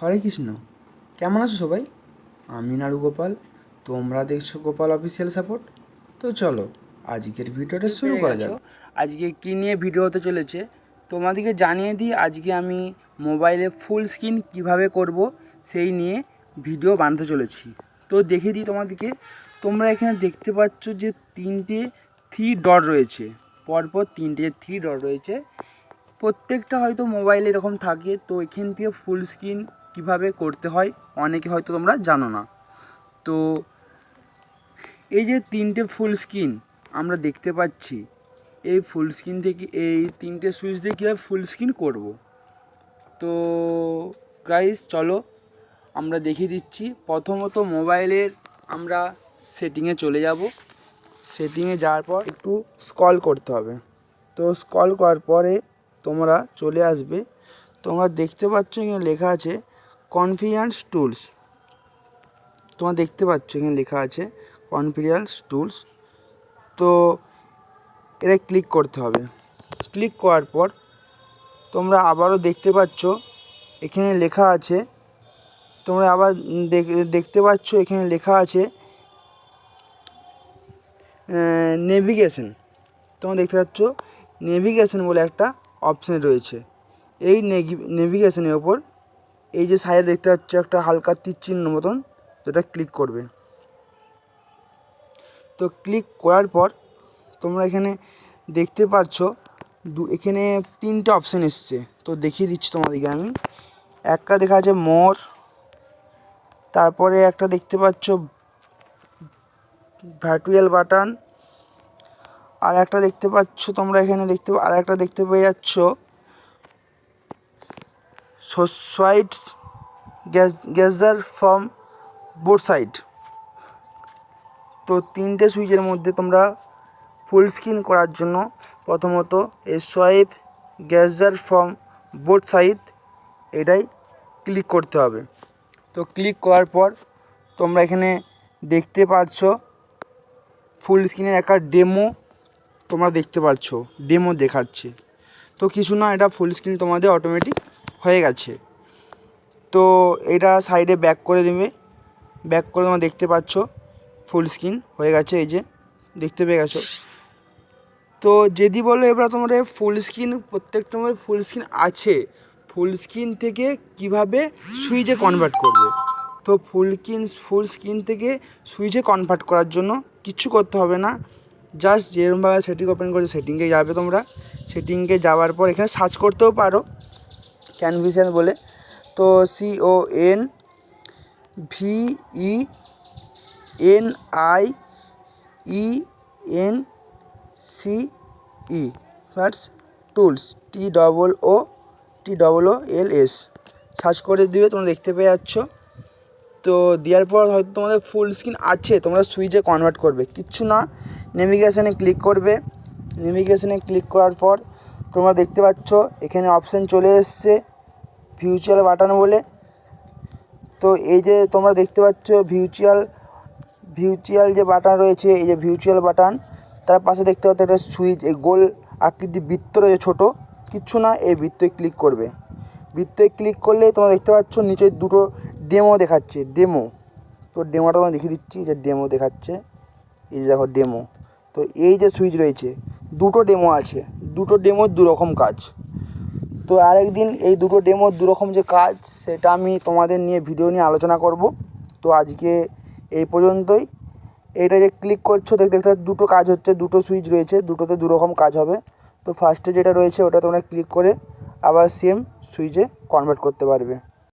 হরে কৃষ্ণ। কেমন আছো সবাই? আমি নাড়ু গোপাল, তোমরা দেখছো গোপাল অফিসিয়াল সাপোর্ট। তো চলো আজকের ভিডিওটা শুরু করা যাক। আজকে কী নিয়ে ভিডিও হতে চলেছে তোমাদেরকে জানিয়ে দিই। আজকে আমি মোবাইলে ফুল স্ক্রিন কীভাবে করব সেই নিয়ে ভিডিও বানাতে চলেছি। তো দেখিয়ে দিই তোমাদেরকে। তোমরা এখানে দেখতে পাচ্ছ যে তিনটে থ্রি ডট রয়েছে, পরপর তিনটে থ্রি ডট রয়েছে। প্রত্যেকটা হয়তো মোবাইলে এরকম থাকে। তো এখান থেকে ফুল স্ক্রিন কীভাবে করতে হয় অনেকে হয়তো তোমরা জানো না। তো এই যে তিনটে ফুল স্ক্রিন আমরা দেখতে পাচ্ছি, এই ফুল স্ক্রিন থেকে এই তিনটে সুইচ দিয়ে কীভাবে ফুল স্ক্রিন করব। তো গাইস চলো আমরা দেখিয়ে দিচ্ছি। প্রথমত মোবাইলের আমরা সেটিংয়ে চলে যাব। সেটিংয়ে যাওয়ার পর একটু স্ক্রল করতে হবে। তো স্ক্রল করার পরে তোমরা চলে আসবে, তোমরা দেখতে পাচ্ছ এখানে লেখা আছে কনফিগারেশন টুলস। তোমরা দেখতে পাচ্ছ এখানে লেখা আছে কনফিগারেশন টুলস। তো এটা ক্লিক করতে হবে। ক্লিক করার পর তোমরা আবারও দেখতে পাচ্ছ এখানে লেখা আছে, তোমরা আবার দেখতে পাচ্ছ এখানে লেখা আছে নেভিগেশন। তোমরা দেখতে পাচ্ছ নেভিগেশন বলে একটা অপশান রয়েছে। এই নেভিগেশনের ওপর এই যে সাইডে দেখতে পাচ্ছ একটা হালকা তীর চিহ্ন মতন, যেটা ক্লিক করবে। তো ক্লিক করার পর তোমরা এখানে দেখতে পাচ্ছ এখানে তিনটে অপশান এসছে। তো দেখিয়ে দিচ্ছি তোমাদেরকে আমি। একটা দেখা আছে মোর, তারপরে একটা দেখতে পাচ্ছ ভার্চুয়াল বাটন, আর একটা দেখতে পাচ্ছ তোমরা এখানে আর একটা দেখতে পেয়ে যাচ্ছ সোসাইড গ্যাজার ফ্রম বোথ সাইড। তো তিনটে সুইচের মধ্যে তোমরা ফুল স্ক্রিন করার জন্য প্রথমত সোয়াইপ গ্যাজার ফ্রম বোথ সাইড এটাই ক্লিক করতে হবে। তো ক্লিক করার পর তোমরা এখানে দেখতে পাচ্ছ ফুল স্ক্রিনের একটা ডেমো তোমরা দেখতে পাচ্ছ, ডেমো দেখাচ্ছে। তো কিছু না, এটা ফুল স্ক্রিন তোমাদের অটোমেটিক হয়ে গেছে। তো এটা সাইডে ব্যাক করে দেবে। ব্যাক করে তোমরা দেখতে পাচ্ছ ফুল স্ক্রিন হয়ে গেছে, এই যে দেখতে পেয়ে গেছো। তো যদি বলো এবার তোমরা ফুল স্ক্রিন প্রত্যেকটা মোবাইল ফুল স্ক্রিন আছে, ফুল স্ক্রিন থেকে কিভাবে সুইচে কনভার্ট করবে। তো ফুল স্ক্রিন থেকে সুইচে কনভার্ট করার জন্য কিচ্ছু করতে হবে না। জাস্ট যেরকমভাবে সেটিং ওপেন করে সেটিংয়ে যাবে তোমরা। সেটিংয়ে যাওয়ার পর এখানে সার্চ করতেও পারো ক্যানভিশন বলে। তো CONVENIENCE that's tools TOOLS search করে দিবে, তোমরা দেখতে পেয়ে যাচ্ছ। তো দেওয়ার পর হয়তো তোমাদের ফুল স্ক্রিন আছে, তোমরা সুইচে কনভার্ট করবে, কিচ্ছু না। নেভিগেশনে ক্লিক করবে। নেভিগেশনে ক্লিক করার পর তোমরা দেখতে পাচ্ছ এখানে অপশান চলে এসছে ভার্চুয়াল বাটন বলে। তো এই যে তোমরা দেখতে পাচ্ছ ভার্চুয়াল যে বাটন রয়েছে, এই যে ভার্চুয়াল বাটন, তার পাশে দেখতে পাচ্ছ একটা সুইচ, এই গোল আকৃতি বৃত্ত রয়েছে ছোটো, কিচ্ছু না, এই বৃত্তয় ক্লিক করবে। বৃত্তয় ক্লিক করলে তোমরা দেখতে পাচ্ছ নিচে দুটো ডেমো দেখাচ্ছে, ডেমো। তো ডেমোটা তোমরা দেখিয়ে দিচ্ছি, যে ডেমো দেখাচ্ছে, এই যে দেখো ডেমো। তো এই যে সুইচ রয়েছে, দুটো ডেমো আছে, দুটো ডেমোর দুরকম কাজ। তো আরেকদিন এই দুটো ডেমোর দুরকম যে কাজ, সেটা আমি তোমাদের নিয়ে ভিডিও নিয়ে আলোচনা করব। তো আজকে এই পর্যন্তই। এইটা যে ক্লিক করছো দেখতে দুটো কাজ হচ্ছে, দুটো সুইচ রয়েছে, দুটোতে দুরকম কাজ হবে। তো ফার্স্টে যেটা রয়েছে ওটা তোমরা ক্লিক করে আবার সেম সুইচে কনভার্ট করতে পারবে।